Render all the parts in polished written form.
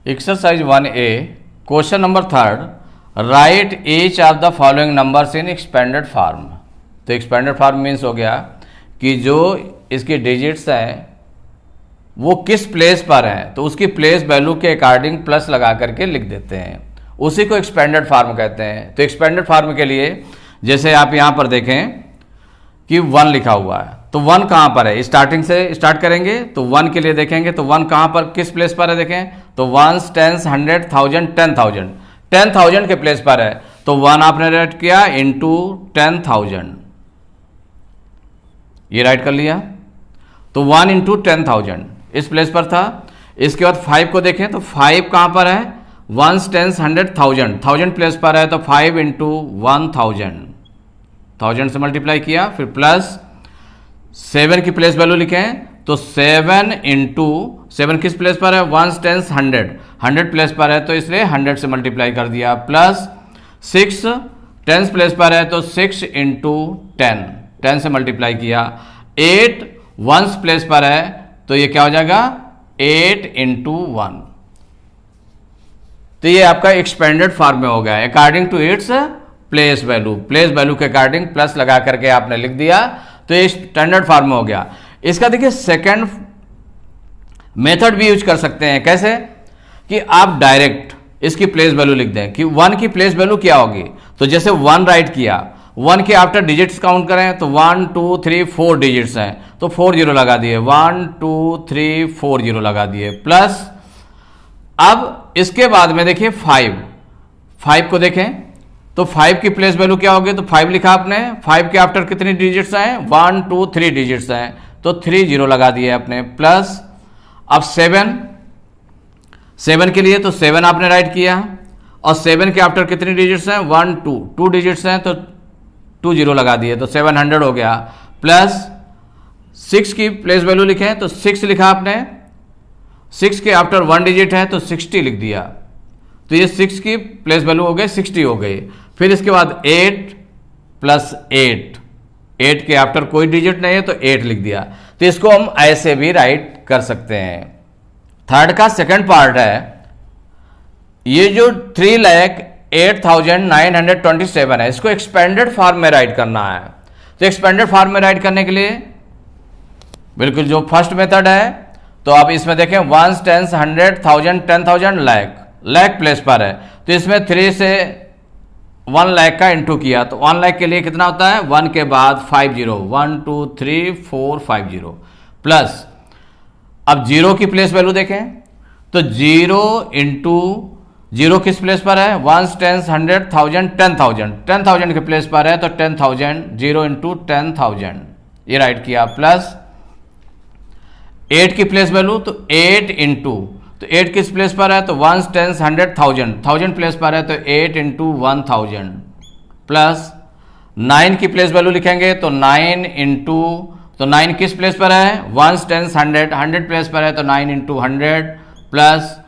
Exercise 1A question number 3 right each of the following numbers in expanded form. तो expanded form means हो गया कि जो इसकी डिजिट्स हैं वो किस प्लेस पर हैं, तो उसकी प्लेस वैल्यू के अकॉर्डिंग प्लस लगा करके लिख देते हैं, उसी को एक्सपेंडेड फॉर्म कहते हैं। तो एक्सपेंडेड फॉर्म के लिए जैसे आप यहाँ पर देखें कि 1 लिखा हुआ है, तो 1 कहाँ पर है, स्टार्टिंग से स्टार्ट करेंगे तो 1 के लिए देखेंगे तो 1 कहाँ पर किस प्लेस पर है, देखें तो 1s 10s 100 1000 10,000 10,000 के प्लेस पर है, तो 1 आपने राइट किया इंटू 10,000, ये राइट कर लिया, तो 1 इंटू 10,000 इस प्लेस पर था। इसके बाद 5 को देखें तो 5 कहाँ पर है, 1s 10s 100 1000 1000 प्लेस पर है, तो 5 इंटू 1000 1000 से मल्टीप्लाई किया, फिर प्लस 7 की प्लेस वैल्यू लिखें तो 7 इंटू 7 किस प्लेस पर है, 1s 10s 100 प्लेस पर है, तो इसलिए 100 से मल्टीप्लाई कर दिया, प्लस 6 10 प्लेस पर है तो 6 इंटू 10 से मल्टीप्लाई किया, 8 1s प्लेस पर है तो ये क्या हो जाएगा 8 इंटू 1। तो ये आपका एक्सपेंडेड फॉर्म में हो गया according to its place value के अकॉर्डिंग प्लस लगा करके आपने लिख दिया, तो ये स्टैंडर्ड फॉर्म में हो गया। इसका देखिए सेकंड मेथड भी यूज कर सकते हैं, कैसे कि आप डायरेक्ट इसकी प्लेस वैल्यू लिख दें कि 1 की प्लेस वैल्यू क्या होगी, तो जैसे 1 राइट किया, 1 के आफ्टर डिजिट्स काउंट करें तो 1 2 3 4 डिजिट्स हैं तो 4 0 लगा दिए, 1 2 3 4 0 लगा दिए, प्लस अब इसके बाद में देखिए 5 को देखें तो 5 की प्लेस वैल्यू क्या होगी, तो 5 लिखा आपने, 5 के आफ्टर कितनी डिजिट्स हैं, 1 2 3 डिजिट्स हैं तो 3 0 लगा दिए आपने, प्लस अब 7 के लिए तो 7 आपने राइट किया और 7 के आफ्टर कितनी डिजिट्स हैं, 1 2 डिजिट्स हैं तो 2 0 लगा दिए, तो 700 हो गया, प्लस 6 की प्लेस वैल्यू लिखें तो 6 लिखा आपने, 6 के आफ्टर 1 डिजिट है तो 60 लिख दिया, तो ये 6 की प्लेस वैल्यू हो गई 60 हो गई। फिर इसके बाद 8 प्लस 8 के आफ्टर कोई डिजिट नहीं है तो 8 लिख दिया, तो इसको हम ऐसे भी राइट कर सकते हैं। थर्ड का सेकंड पार्ट है, ये जो 3,08,927 है इसको एक्सपेंडेड फॉर्म में राइट करना है। तो एक्सपेंडेड फॉर्म में राइट करने के लिए बिल्कुल जो फर्स्ट मेथड है, तो आप इसमें देखें 1s 10s 100 1000 10,000 लाख प्लेस पर है, तो इसमें 3 से 1 लाख का इंटू किया, तो 1 लाख के लिए कितना होता है, 1 के बाद 50 1 2 3 4 50 प्लस अब 0 की प्लेस वैल्यू देखें तो 0 इंटू 0 किस प्लेस पर है, 1s 10s 100 1000 10,000 के प्लेस पर है तो 10,000 0 इंटू 10,000 ये राइट किया, प्लस 8 की प्लेस वैल्यू तो 8 इंटू, तो 8 किस प्लेस पर है तो 1s 10s 100 1000 प्लेस पर है तो 8 इंटू 1000, प्लस 9 की प्लेस वैल्यू लिखेंगे तो 9 इंटू, तो 9 किस प्लेस पर है, 1s 10s 100 प्लेस पर है तो 9 इंटू 100, प्लस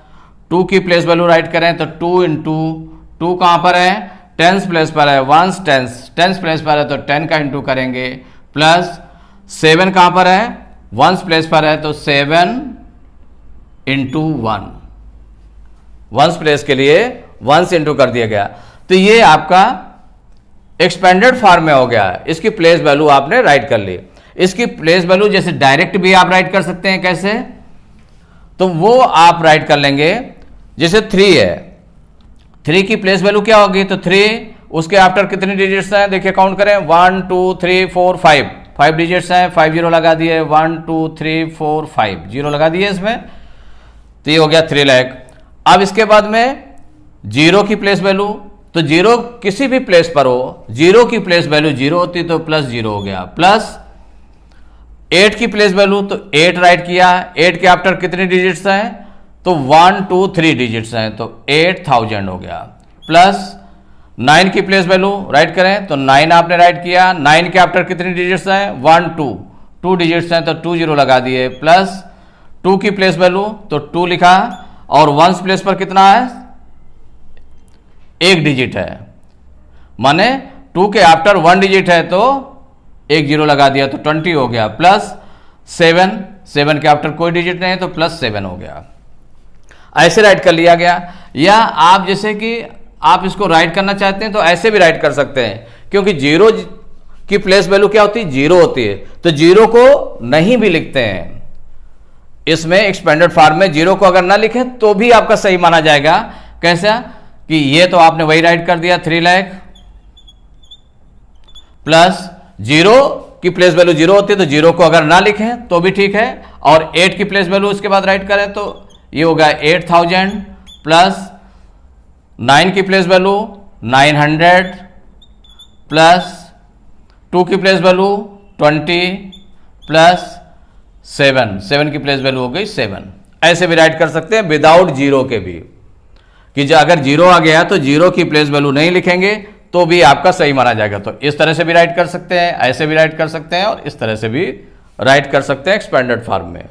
2 की प्लेस वैल्यू राइट करें तो 2 इंटू 2 कहाँ पर है, 10s प्लेस पर है, 1s 10s प्लेस पर है तो 10 का इंटू करेंगे, प्लस 7 कहाँ पर है, 1s प्लेस पर है तो 7 इंटू 1s प्लेस के लिए 1s इंटू कर दिया गया। तो ये आपका एक्सपेंडेड फॉर्म में हो गया, इसकी प्लेस वैल्यू आपने राइट कर ली। इसकी प्लेस वैल्यू जैसे डायरेक्ट भी आप राइट कर सकते हैं, कैसे, तो वो आप राइट कर लेंगे, जैसे 3 है, 3 की प्लेस वैल्यू क्या होगी, तो 3 उसके आफ्टर कितनी डिजिट्स हैं, देखिए काउंट करें 1 2 3 4 5 डिजिट्स हैं, 5 0 लगा दिए, 1 2 3 4 5 0 लगा दिए इसमें, तो ये हो गया 3 लाख। अब इसके बाद में 0 की प्लेस वैल्यू, तो 0 किसी भी प्लेस पर हो, 0 की प्लेस वैल्यू 0 होती तो प्लस 0 हो गया, प्लस 8 की प्लेस वैल्यू तो 8 राइट किया, 8 के आफ्टर कितने डिजिट्स हैं, तो 1 2 3 डिजिट्स हैं तो 8000 हो गया, प्लस 9 की प्लेस वैल्यू राइट करें तो 9 आपने राइट किया, 9 के आफ्टर कितनी डिजिट्स हैं, 1 2 डिजिट्स हैं तो 2 0 लगा दिए, प्लस 2 की प्लेस वैल्यू तो 2 लिखा और 1s प्लेस पर कितना है, 1 डिजिट है, माने 2 के आफ्टर 1 डिजिट है तो 1 0 लगा दिया तो 20 हो गया, प्लस 7 के आफ्टर कोई डिजिट नहीं है तो प्लस 7 हो गया। ऐसे राइट कर लिया गया। या आप जैसे कि आप इसको राइट करना चाहते हैं तो ऐसे भी राइट कर सकते हैं, क्योंकि जीरो की प्लेस वैल्यू क्या होती है, जीरो होती है, तो जीरो को नहीं भी लिखते हैं इसमें एक्सपेंडेड फॉर्म में। जीरो को अगर ना लिखें तो भी आपका सही माना जाएगा। कैसा कि ये तो आपने वही राइट कर दिया 3 लाख प्लस जीरो की प्लेस वैल्यू जीरो होती है, तो जीरो को अगर ना लिखें तो भी ठीक है, और 8 की प्लेस वैल्यू उसके बाद राइट करें तो ये होगा 8000 प्लस 9 की प्लेस वैल्यू 900 प्लस 2 की प्लेस वैल्यू 20 प्लस 7 की प्लेस वैल्यू हो गई 7। ऐसे भी राइट कर सकते हैं विदाउट जीरो के भी, कि जो अगर जीरो आ गया तो जीरो की प्लेस वैल्यू नहीं लिखेंगे तो भी आपका सही माना जाएगा। तो इस तरह से भी राइट कर सकते हैं, ऐसे भी राइट कर सकते हैं, और इस तरह से भी राइट कर सकते हैं एक्सपेंडेड फॉर्म में।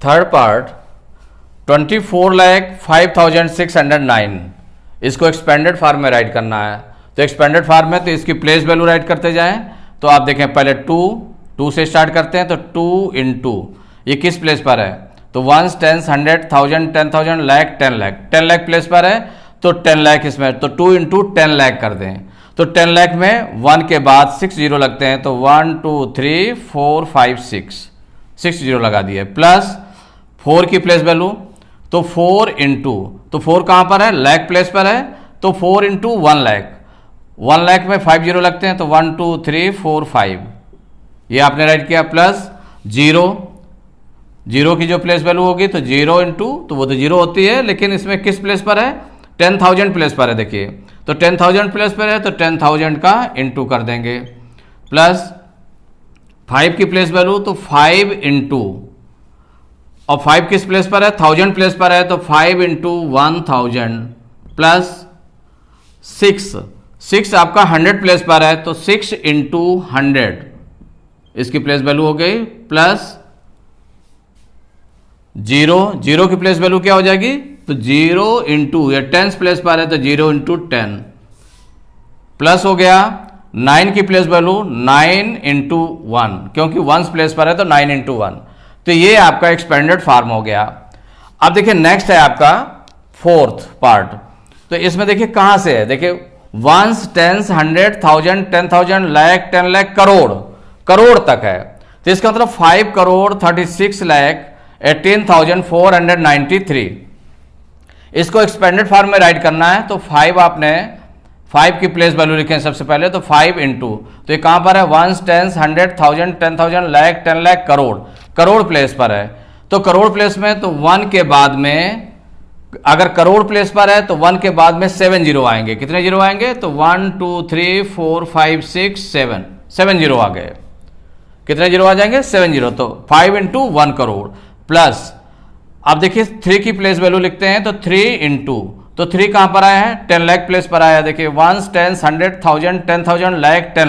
थर्ड पार्ट 24,05,609, इसको एक्सपेंडेड फॉर्म में राइट करना है। तो एक्सपेंडेड फॉर्म में तो इसकी प्लेस वैल्यू राइट करते जाएं। तो आप देखें पहले 2 से स्टार्ट करते हैं, तो 2 इंटू ये किस प्लेस पर है, तो 1 10 100 1000 10,000 लाख 10 लाख 10 लाख प्लेस पर है, तो 10 लाख इसमें, तो 2 इंटू 10 लाख कर दें। तो 10 लाख में 1 के बाद 6 जीरो लगते हैं, तो 1 2 3 4 5 6 जीरो लगा दिए, प्लस 4 की प्लेस वैल्यू, तो 4 इंटू, तो 4 कहाँ पर है, लाख प्लेस पर है, तो 4 इंटू 1 लाख, 1 लाख में 5 जीरो लगते हैं, तो 1 2 3 4 5 ये आपने राइट किया, प्लस जीरो की जो प्लेस वैल्यू होगी तो जीरो इंटू, तो वो तो जीरो होती है, लेकिन इसमें किस प्लेस पर है, 10,000 प्लेस पर है। देखिए तो 10,000 प्लेस पर है, तो 10,000 का इंटू कर देंगे, प्लस 5 की प्लेस वैल्यू, तो 5 इंटू, और 5 किस प्लेस पर है, 1000 प्लेस पर है, तो 5 इंटू 1000 प्लस 6 आपका 100 प्लेस पर है, तो 6 इंटू 100 इसकी प्लेस वैल्यू हो गई, प्लस जीरो की प्लेस वैल्यू क्या हो जाएगी, तो 0 इंटू, या 10 प्लेस पर है तो 0 इंटू 10 प्लस हो गया 9 की प्लेस वैल्यू 9 इंटू 1, क्योंकि 1 प्लेस पर है तो 9 इंटू 1। तो ये आपका एक्सपेंडेड फॉर्म हो गया। अब देखिए नेक्स्ट है आपका फोर्थ पार्ट। तो इसमें देखिए कहां से है, देखिए 1 10 100 1000 10,000 लाख 10 लाख करोड़ तक है। तो इसका मतलब 5,36,18,493 इसको एक्सपेंडेड फॉर्म में राइट करना है। तो 5 आपने 5 की प्लेस वैल्यू लिखें सबसे पहले, तो 5 इंटू, तो ये कहां पर है, 1 10 100 1000 10,000 लाख 10 लाख करोड़ प्लेस पर है। तो करोड़ प्लेस में तो 1 के बाद में, अगर करोड़ प्लेस पर है तो 1 के बाद में 7 जीरो आएंगे। कितने जीरो आएंगे, तो 1 2 3 4 5 6 7 जीरो आ गए। कितने जीरो आ जाएंगे, 7 जीरो। तो 5 इंटू 1 करोड़, प्लस अब देखिए 3 की प्लेस वैल्यू लिखते हैं, तो 3 इंटू, तो 3 कहां पर आया है, 10 लाख प्लेस पर आया है। देखिए 1 10 100 1000 10,000 लाख 10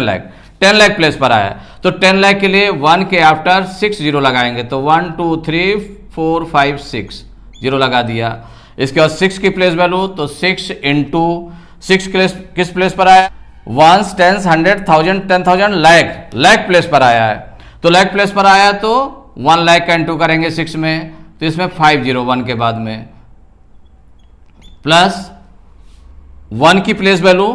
लाख प्लेस पर आया है। तो 10 लाख के लिए 1 के आफ्टर 6 जीरो लगाएंगे, तो 1 2 3 4 5 6 जीरो लगा दिया। इसके बाद 6 की प्लेस वैल्यू, तो 6 इंटू 6 किस प्लेस पर आया, 1 10 100 1000 10,000 लाख प्लेस पर आया है। तो लाख प्लेस पर आया तो 1 लाख का इंटू करेंगे 6 में, तो इसमें 5 जीरो 1 के बाद में, प्लस 1 की प्लेस वैल्यू,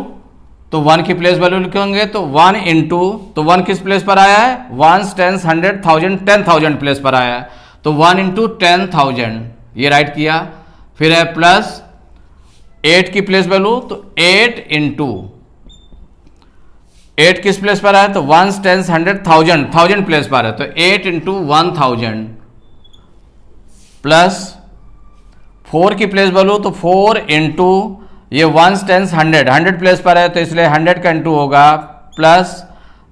तो 1 की प्लेस वैल्यू लिखेंगे, तो 1 इंटू, तो 1 किस प्लेस पर आया है, 1 10 100 1000 10,000 प्लेस पर आया है। तो 1 इंटू 10,000 ये राइट किया। फिर है प्लस 8 की प्लेस वैल्यू, तो 8 इंटू 8 किस प्लेस पर है, तो 1 10 100 1000 प्लेस पर है, तो 8 इंटू 1000 प्लस 4 की प्लेस वैल्यू, तो 4 इंटू ये 1 10 100 प्लेस पर है, तो इसलिए 100 का इंटू होगा, प्लस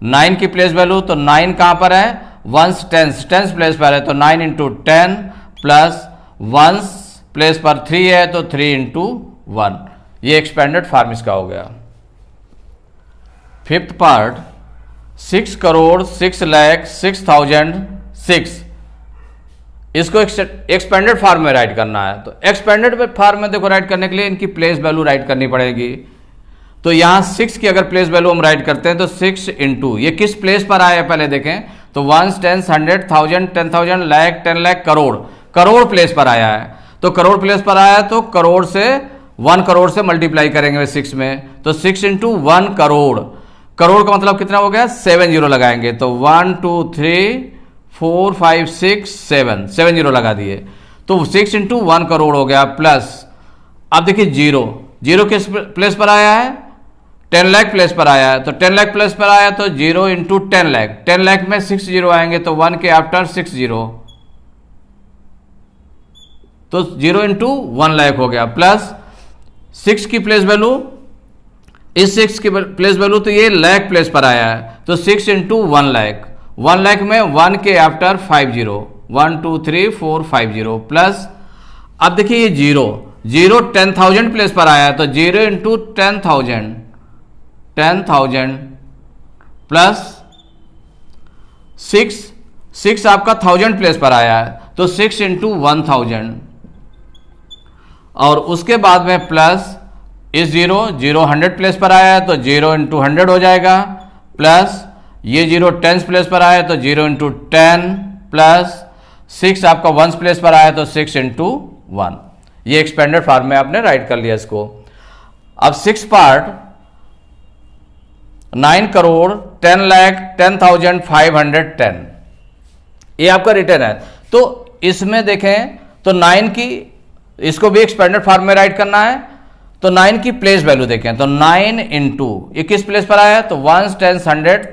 9 की प्लेस वैल्यू, तो 9 कहां पर है, 1 10 प्लेस पर है, तो 9 इंटू 10 प्लस 1 प्लेस पर 3 है, तो 3 इंटू 1। ये एक्सपेंडेड फॉर्म इसका हो गया। फिफ्थ पार्ट 6 करोड़ 6 लाख 6,006 इसको एक्सपेंडेड फॉर्म में राइट करना है। तो एक्सपेंडेड फॉर्म में देखो राइट करने के लिए इनकी प्लेस वैल्यू राइट करनी पड़ेगी। तो यहां 6 की अगर प्लेस वैल्यू हम राइट करते हैं, तो 6 इंटू, ये किस प्लेस पर आया है पहले देखें, तो 1 10 100 1000 10,000 लाख 10 लाख करोड़ प्लेस पर आया है, तो करोड़ प्लेस पर आया है तो करोड़ से 1 करोड़ से मल्टीप्लाई करेंगे 6 में, तो 6 इंटू 1 करोड़, करोड़ का मतलब कितना हो गया 7 जीरो लगाएंगे, तो 1 2 3 4 5 6 7 जीरो लगा दिए, तो 6 इंटू 1 करोड़ हो गया। प्लस अब देखिए जीरो किस प्लेस पर आया है, 10 लाख प्लेस पर आया है, तो 10 लाख प्लेस पर आया तो 0 इंटू 10 लाख, 10 लाख में 6 जीरो आएंगे तो 1 के आफ्टर 6 जीरो, तो 0 इंटू 1 लाख हो गया। प्लस 6 की प्लेस वैल्यू, इस 6 की प्लेस वैल्यू तो ये लाख प्लेस पर आया है, तो 6 इंटू 1 लाख, 1 लाख में 1 के आफ्टर 5 जीरो, 1 2 3 4 5 जीरो। प्लस अब देखिए ये जीरो 10,000 प्लेस पर आया है, तो 0 इंटू 10,000 प्लस 6 आपका 1000 प्लेस पर आया है, तो 6 इंटू 1000, और उसके बाद में प्लस इस जीरो 100 प्लेस पर आया है तो 0 इंटू 100 हो जाएगा। प्लस ये 0 10 प्लेस पर आया है तो 0 इंटू 10, प्लस 6 आपका 1 प्लेस पर आया है तो 6 इंटू 1। ये एक्सपेंडेड फॉर्म में आपने राइट कर लिया इसको। अब 6 पार्ट 9 करोड़ 10 लाख 10,510, ये आपका रिटर्न है। तो इसमें देखें तो 9 की, इसको भी एक्सपेंडेड फॉर्म में राइट करना है, तो 9 की प्लेस वैल्यू देखें तो 9 इंटू ये किस प्लेस पर आया है, तो 1 10 100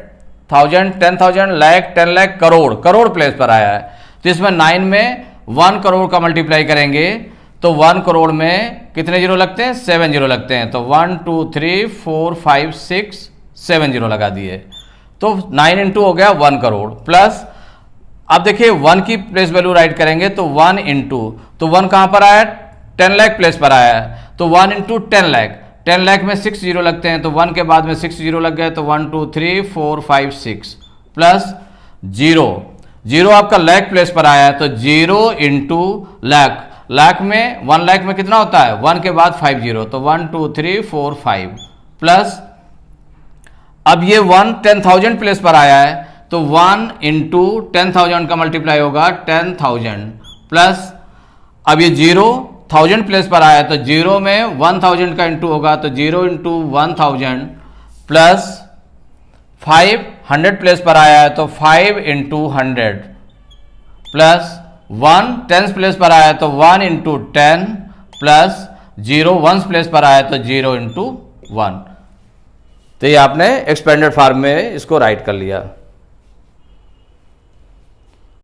1000 10,000 लाख 10 लाख करोड़ प्लेस पर आया है, तो इसमें 9 में 1 करोड़ का मल्टीप्लाई करेंगे तो 1 करोड़ में कितने जीरो लगते हैं, 7 जीरो लगते हैं, तो 1 2 3 4 5 6 7 जीरो लगा दिए, तो 9 इंटू हो गया 1 करोड़। प्लस अब देखिए 1 की प्लेस वैल्यू राइट करेंगे तो 1 इंटू, तो 1 कहां पर आया है, 10 लाख प्लेस पर आया है, तो 1 इंटू 10 लाख में 6 जीरो लगते हैं, तो 1 के बाद में 6 जीरो लग गए, तो 1 2 3 4 5 6, प्लस जीरो आपका लाख प्लेस पर आया है, तो 0 इंटू लाख में 1 लाख में कितना होता है 1 के बाद 5 जीरो, तो 1 2 3 4 5, प्लस अब ये 1 10,000 प्लेस पर आया है, तो 1 इंटू 10,000 का मल्टीप्लाई होगा 10,000, प्लस अब ये 1000 प्लेस पर आया है, तो 0 में 1000 का इंटू होगा, तो 0 इंटू 1000, प्लस 500 प्लेस पर आया है, तो 5 इंटू 100, प्लस 1 10 प्लेस पर आया है, तो 1 इंटू 10, प्लस 0 1 प्लेस पर आया है, तो 0 इंटू 1। तो ये आपने एक्सपेंडेड फॉर्म में इसको राइट कर लिया।